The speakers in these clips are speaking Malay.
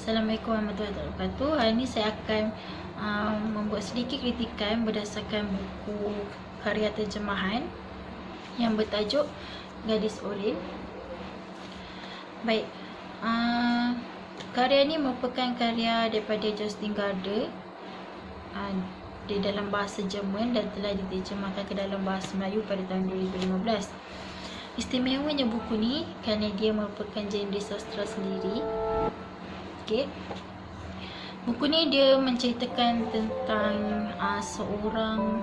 Assalamualaikum warahmatullahi wabarakatuh. Hari ini saya akan membuat sedikit kritikan berdasarkan buku karya terjemahan yang bertajuk Gadis Oren. Baik, karya ini merupakan karya daripada Jostein Gaarder di dalam bahasa Jerman dan telah diterjemahkan ke dalam bahasa Melayu pada tahun 2015. Istimewanya buku ni kerana dia merupakan genre sastra sendiri. Okay. Buku ni dia menceritakan tentang seorang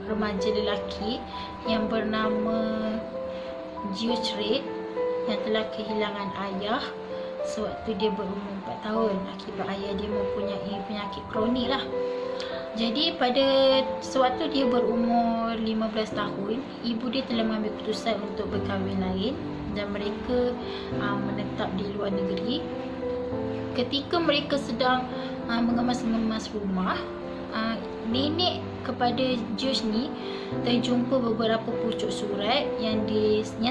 remaja lelaki yang bernama George Reid yang telah kehilangan ayah sewaktu dia berumur 4 tahun akibat ayah dia mempunyai penyakit kronik lah. Jadi pada sewaktu dia berumur 15 tahun, ibu dia telah mengambil keputusan untuk berkahwin lain dan mereka menetap di luar negeri. Ketika mereka sedang mengemas-ngemas rumah, nenek kepada George ni terjumpa beberapa pucuk surat yang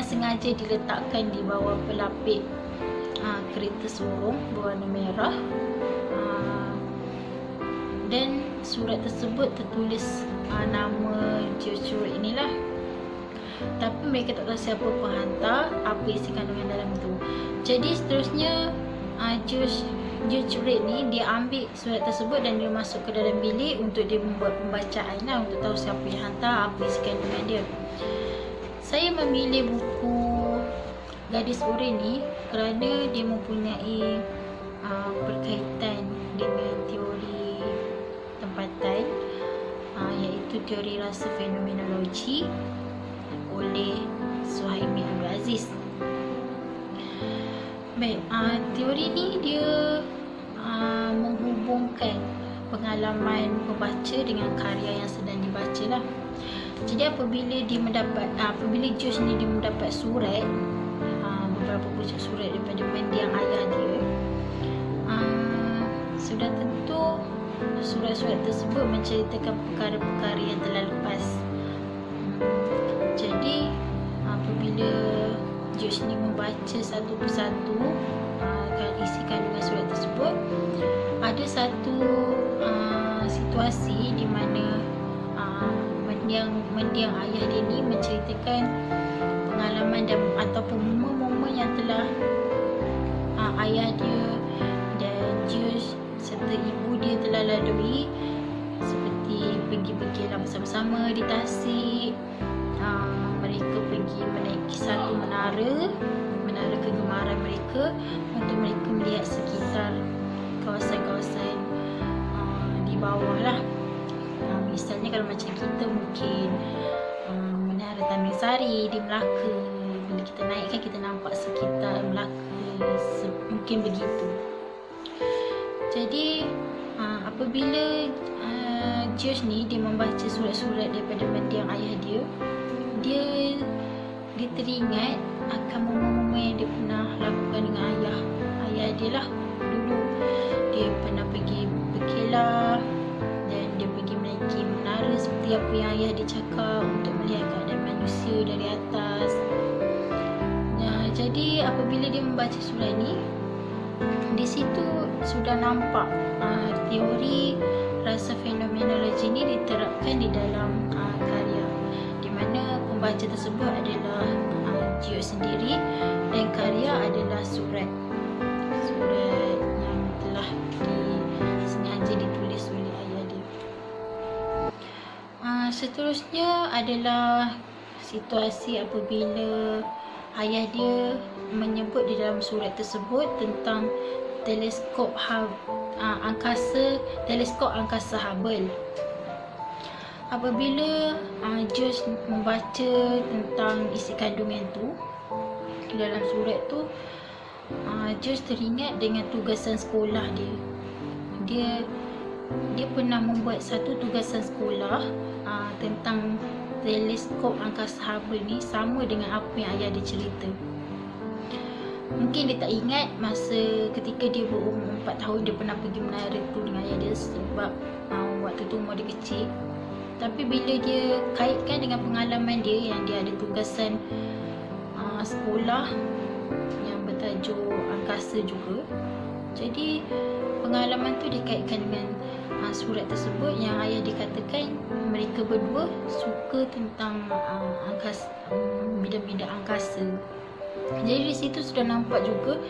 sengaja diletakkan di bawah pelapik kereta sorong berwarna merah. Dan surat tersebut tertulis nama George Reid inilah. Tapi mereka tak tahu siapa penghantar, apa isi kandungan dalam tu. Jadi seterusnya George Reid ni dia ambil surat tersebut dan dia masuk ke dalam bilik untuk dia membuat pembacaan lah, untuk tahu siapa yang hantar, apa isi kandungan dia. Saya memilih buku Gadis Oren ni kerana dia mempunyai berkaitan dengan teori tempatan, iaitu teori rasa fenomenologi oleh Suhaimi Abdul Aziz. Baik, teori ni dia menghubungkan pengalaman pembaca dengan karya yang sedang dibaca lah. Jadi apabila George ni dia mendapat surat, beberapa pucuk surat daripada mendiang ayah dia, sudah tentu surat-surat tersebut menceritakan perkara-perkara yang telah lepas. Jadi apabila George ni membaca satu persatu isi kandungan surat tersebut, ada satu situasi di mana mendiang ayah dia ni menceritakan pengalaman ataupun momen-momen yang telah ayah dia dan George serta ibu dia telah lalui, seperti pergi berkelah bersama-sama di tasik. Mereka pergi menaiki satu menara kegemaran mereka untuk mereka melihat sekitar kawasan-kawasan di bawah lah. Misalnya kalau macam kita mungkin menara Taman Sari di Melaka, bila kita naik kan kita nampak sekitar Melaka, mungkin begitu. Jadi apabila George ni dia membaca surat-surat daripada mendiang ayah dia, dia teringat akan momen-momen yang dia pernah lakukan dengan ayah dia lah. Dulu dia pernah pergi berkelah dan dia pergi menaiki menara seperti apa yang ayah dia cakap untuk melihat keadaan manusia dari atas. Jadi apabila dia membaca surat ni, di situ sudah nampak teori rasa fenomenologi ni diterapkan di dalam karya, di mana pembaca tersebut adalah George sendiri dan karya adalah surat yang telah sengaja ditulis oleh ayah dia. Seterusnya adalah situasi apabila ayah dia menyebut di dalam surat tersebut tentang teleskop angkasa Hubble. Apabila George membaca tentang isi kandungan tu dalam surat tu, George teringat dengan tugasan sekolah dia. Dia pernah membuat satu tugasan sekolah tentang teleskop angkasa Hubble ni, sama dengan apa yang ayah dia cerita. Mungkin dia tak ingat masa ketika dia berumur 4 tahun dia pernah pergi menara tu dengan ayah dia, sebab waktu tu umur dia kecil. Tapi bila dia kaitkan dengan pengalaman dia yang dia ada tugasan sekolah yang bertajuk angkasa juga, Jadi pengalaman tu dikaitkan dengan surat tersebut yang ayah dikatakan mereka berdua suka tentang bidang-bidang angkasa. Jadi di situ sudah nampak juga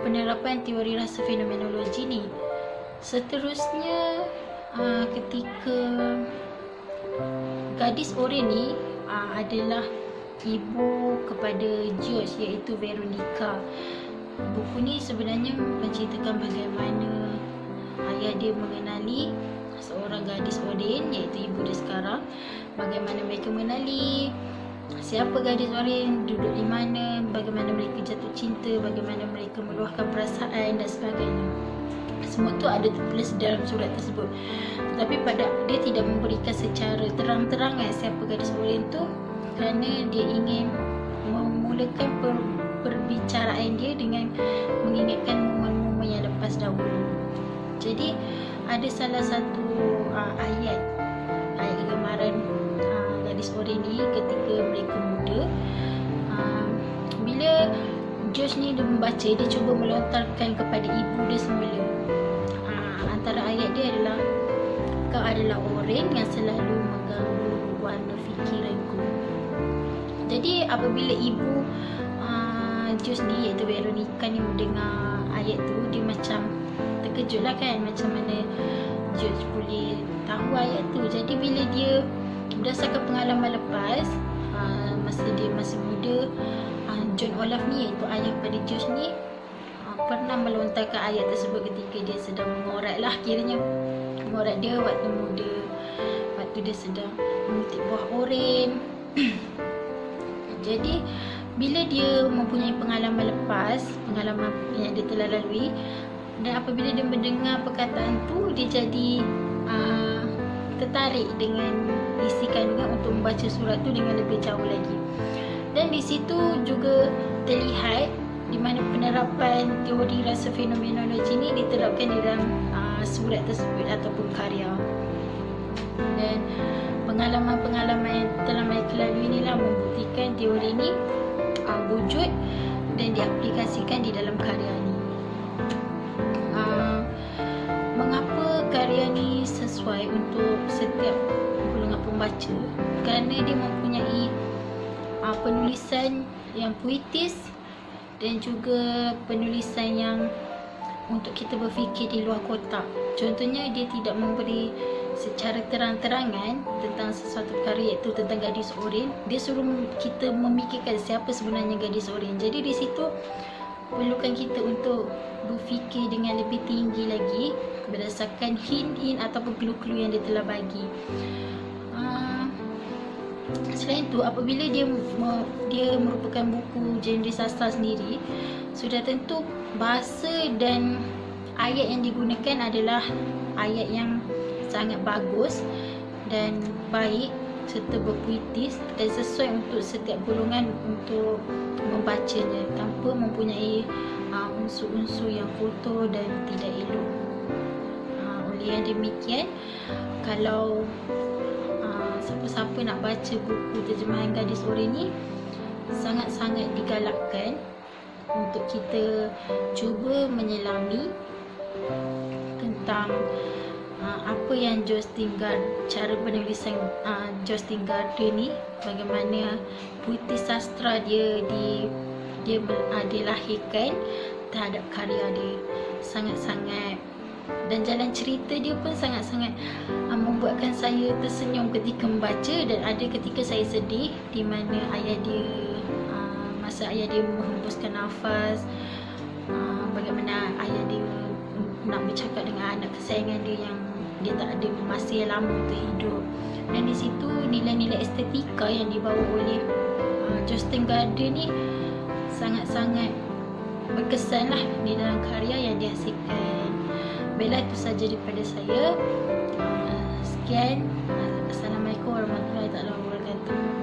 penerapan teori rasa fenomenologi ni. Seterusnya ketika gadis Oren ni adalah ibu kepada George, iaitu Veronica. Buku ni sebenarnya menceritakan bagaimana ayah dia mengenali seorang gadis Oren, iaitu ibu dia sekarang. Bagaimana mereka mengenali, siapa gadis Oren, duduk di mana, bagaimana mereka jatuh cinta, bagaimana mereka meluahkan perasaan dan sebagainya. Semua tu ada tertulis dalam surat tersebut. Tetapi dia tidak memberikan secara terang-terangan siapa gadis Oren tu, kerana dia ingin memulakan perbicaraan dia dengan mengingatkan momen-momen yang lepas dahulu. Jadi ada salah satu ayat kegemaran gadis Oren ni ketika mereka muda. Bila George ni dia membaca, dia cuba melontarkan kepada ibu dia semula. Antara ayat dia adalah, kau adalah Oren yang selalu mengganggu warna fikiranku. Jadi apabila ibu George ni, iaitu Veronica ni, mendengar ayat tu, dia macam terkejut lah kan, macam mana George boleh tahu ayat tu. Jadi bila dia berdasarkan pengalaman lepas, masa dia masih muda, John Olaf ni, iaitu ayah pada George ni, pernah melontarkan ayat tersebut ketika dia sedang mengorat lah, kiranya mengorat dia waktu muda, waktu dia sedang memetik buah Oren. Jadi bila dia mempunyai pengalaman lepas, pengalaman yang dia telah lalui, dan apabila dia mendengar perkataan tu, dia jadi tertarik dengan isi kandungan untuk membaca surat tu dengan lebih jauh lagi. Dan di situ juga terlihat di mana penerapan teori rasa fenomenologi ni diterapkan di dalam surat tersebut ataupun karya. Dan pengalaman-pengalaman yang telah mereka lalui inilah membuktikan teori ni wujud dan diaplikasikan di dalam karya ni. Mengapa karya ni sesuai untuk setiap golongan pembaca? Kerana dia mempunyai penulisan yang puitis dan juga penulisan yang untuk kita berfikir di luar kotak. Contohnya, dia tidak memberi secara terang-terangan tentang sesuatu karya, iaitu tentang gadis Oren. Dia suruh kita memikirkan siapa sebenarnya gadis Oren. Jadi di situ perlukan kita untuk berfikir dengan lebih tinggi lagi berdasarkan hint-hint ataupun clue-clue yang dia telah bagi. Selain itu, apabila dia merupakan buku genre sastra sendiri, sudah tentu bahasa dan ayat yang digunakan adalah ayat yang sangat bagus dan baik serta berpuitis dan sesuai untuk setiap golongan untuk membacanya tanpa mempunyai unsur-unsur yang kotor dan tidak elok. Oleh yang demikian, kalau siapa-siapa nak baca buku terjemahan Gadis Oren ni, sangat-sangat digalakkan untuk kita cuba menyelami tentang apa yang George Tingard, cara penulisan George Tingard ni, bagaimana puitis sastra dia dilahirkan terhadap karya dia. Sangat-sangat, dan jalan cerita dia pun sangat-sangat membuatkan saya tersenyum ketika membaca, dan ada ketika saya sedih di mana masa ayah dia menghembuskan nafas, bagaimana ayah dia nak bercakap dengan anak kesayangan dia yang dia tak ada masa yang lama untuk hidup. Dan di situ nilai-nilai estetika yang dibawa oleh George Tingard ni sangat-sangat berkesan lah di dalam karya yang dihasilkan. Baiklah, itu saja daripada saya. Sekian. Assalamualaikum warahmatullahi wabarakatuh.